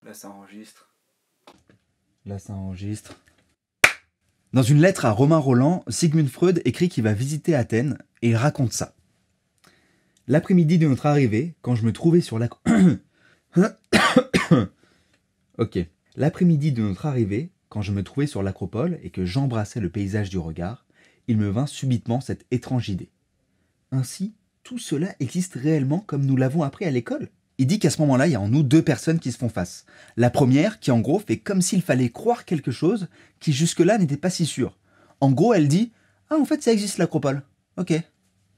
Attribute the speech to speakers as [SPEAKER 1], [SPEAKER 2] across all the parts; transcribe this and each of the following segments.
[SPEAKER 1] Là ça enregistre.
[SPEAKER 2] Là ça enregistre. Dans une lettre à Romain Rolland, Sigmund Freud écrit qu'il va visiter Athènes et il raconte ça. L'après-midi de notre arrivée, quand je me trouvais sur la... Ok. L'après-midi de notre arrivée, quand je me trouvais sur l'acropole et que j'embrassais le paysage du regard, il me vint subitement cette étrange idée. Ainsi, tout cela existe réellement comme nous l'avons appris à l'école. Il dit qu'à ce moment-là, il y a en nous deux personnes qui se font face. La première, qui en gros fait comme s'il fallait croire quelque chose qui jusque-là n'était pas si sûr. En gros, elle dit « Ah, en fait, ça existe l'acropole. Ok,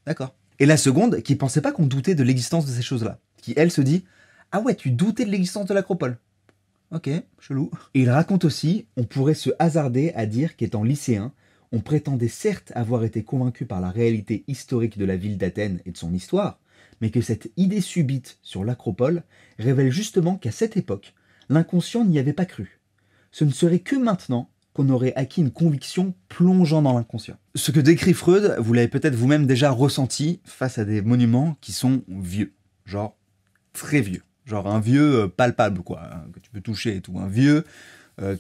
[SPEAKER 2] d'accord. » Et la seconde, qui pensait pas qu'on doutait de l'existence de ces choses-là. Qui, elle, se dit « Ah ouais, tu doutais de l'existence de l'acropole. Ok, chelou. » Et il raconte aussi, on pourrait se hasarder à dire qu'étant lycéen, on prétendait certes avoir été convaincu par la réalité historique de la ville d'Athènes et de son histoire, mais que cette idée subite sur l'acropole révèle justement qu'à cette époque, l'inconscient n'y avait pas cru. Ce ne serait que maintenant qu'on aurait acquis une conviction plongeant dans l'inconscient. Ce que décrit Freud, vous l'avez peut-être vous-même déjà ressenti face à des monuments qui sont vieux, genre très vieux, genre un vieux palpable quoi, hein, que tu peux toucher et tout, un vieux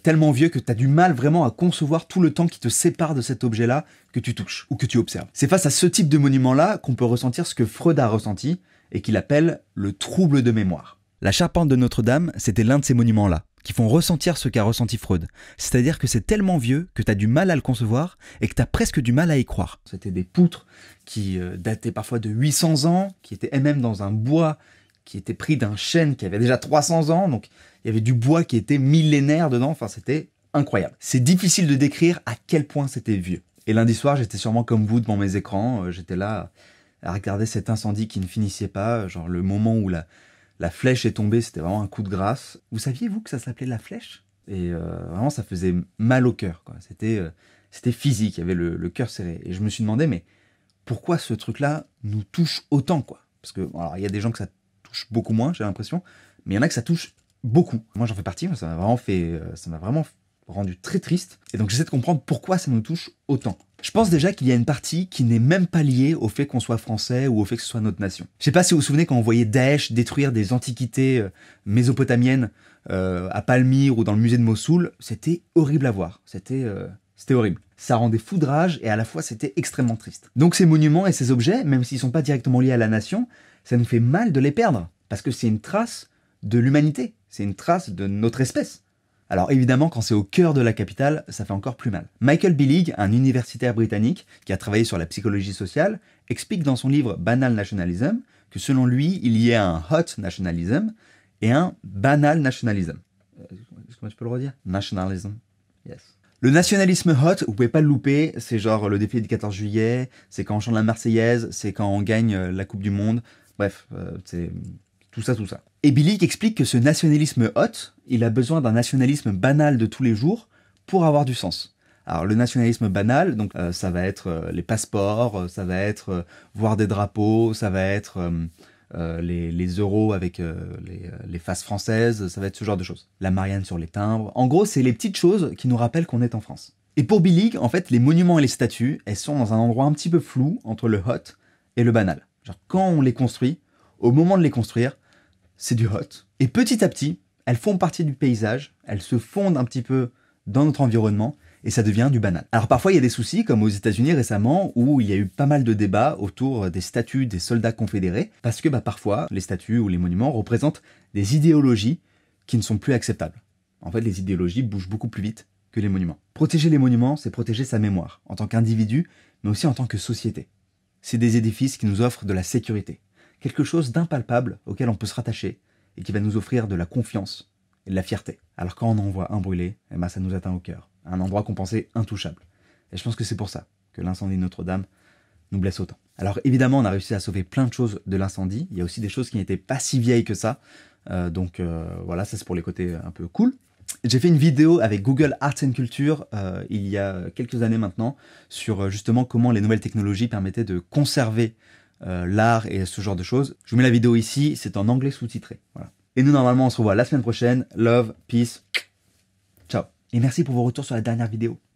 [SPEAKER 2] tellement vieux que tu as du mal vraiment à concevoir tout le temps qui te sépare de cet objet-là que tu touches ou que tu observes. C'est face à ce type de monument-là qu'on peut ressentir ce que Freud a ressenti et qu'il appelle le trouble de mémoire. La charpente de Notre-Dame, c'était l'un de ces monuments-là, qui font ressentir ce qu'a ressenti Freud. C'est-à-dire que c'est tellement vieux que tu as du mal à le concevoir et que tu as presque du mal à y croire. C'était des poutres qui dataient parfois de 800 ans, qui étaient elles-mêmes dans un bois qui était pris d'un chêne qui avait déjà 300 ans, donc il y avait du bois qui était millénaire dedans, enfin c'était incroyable. C'est difficile de décrire à quel point c'était vieux. Et lundi soir, j'étais sûrement comme vous devant mes écrans, j'étais là à regarder cet incendie qui ne finissait pas, genre le moment où la flèche est tombée, c'était vraiment un coup de grâce. Vous saviez, vous, que ça s'appelait la flèche? Et vraiment, ça faisait mal au cœur, quoi. C'était physique, il y avait le cœur serré. Et je me suis demandé, mais pourquoi ce truc-là nous touche autant, quoi? Parce que, alors, il y a des gens que ça touche beaucoup moins, j'ai l'impression, mais il y en a que ça touche beaucoup. Moi, j'en fais partie, ça m'a vraiment rendu très triste. Et donc, j'essaie de comprendre pourquoi ça nous touche autant. Je pense déjà qu'il y a une partie qui n'est même pas liée au fait qu'on soit français ou au fait que ce soit notre nation. Je sais pas si vous vous souvenez quand on voyait Daesh détruire des antiquités mésopotamiennes à Palmyre ou dans le musée de Mossoul, c'était horrible à voir. C'était horrible. Ça rendait fou de rage et à la fois c'était extrêmement triste. Donc ces monuments et ces objets, même s'ils sont pas directement liés à la nation, ça nous fait mal de les perdre. Parce que c'est une trace de l'humanité. C'est une trace de notre espèce. Alors évidemment, quand c'est au cœur de la capitale, ça fait encore plus mal. Michael Billig, un universitaire britannique qui a travaillé sur la psychologie sociale, explique dans son livre Banal Nationalism que selon lui, il y a un hot nationalism et un banal nationalism. Comment tu peux le redire? Nationalism. Yes. Le nationalisme hot, vous pouvez pas le louper, c'est genre le défilé du 14 juillet, c'est quand on chante la Marseillaise, c'est quand on gagne la Coupe du Monde, bref, c'est tout ça. Et Billig explique que ce nationalisme hot, il a besoin d'un nationalisme banal de tous les jours pour avoir du sens. Alors le nationalisme banal, donc ça va être les passeports, ça va être voir des drapeaux, ça va être les euros avec les faces françaises, ça va être ce genre de choses. La Marianne sur les timbres. En gros, c'est les petites choses qui nous rappellent qu'on est en France. Et pour Billig, en fait, les monuments et les statues, elles sont dans un endroit un petit peu flou entre le hot et le banal. Genre quand on les construit, au moment de les construire, c'est du hot. Et petit à petit, elles font partie du paysage, elles se fondent un petit peu dans notre environnement, et ça devient du banal. Alors parfois, il y a des soucis, comme aux États-Unis récemment, où il y a eu pas mal de débats autour des statues des soldats confédérés, parce que parfois, les statues ou les monuments représentent des idéologies qui ne sont plus acceptables. En fait, les idéologies bougent beaucoup plus vite que les monuments. Protéger les monuments, c'est protéger sa mémoire, en tant qu'individu, mais aussi en tant que société. C'est des édifices qui nous offrent de la sécurité, quelque chose d'impalpable auquel on peut se rattacher, et qui va nous offrir de la confiance et de la fierté. Alors quand on en voit un brûlé, ça nous atteint au cœur. Un endroit qu'on pensait intouchable. Et je pense que c'est pour ça que l'incendie de Notre-Dame nous blesse autant. Alors évidemment, on a réussi à sauver plein de choses de l'incendie. Il y a aussi des choses qui n'étaient pas si vieilles que ça. Voilà, ça c'est pour les côtés un peu cool. J'ai fait une vidéo avec Google Arts and Culture il y a quelques années maintenant sur justement comment les nouvelles technologies permettaient de conserver l'art et ce genre de choses. Je vous mets la vidéo ici, c'est en anglais sous-titré. Voilà. Et nous, normalement, on se revoit la semaine prochaine. Love, peace, ciao. Et merci pour vos retours sur la dernière vidéo.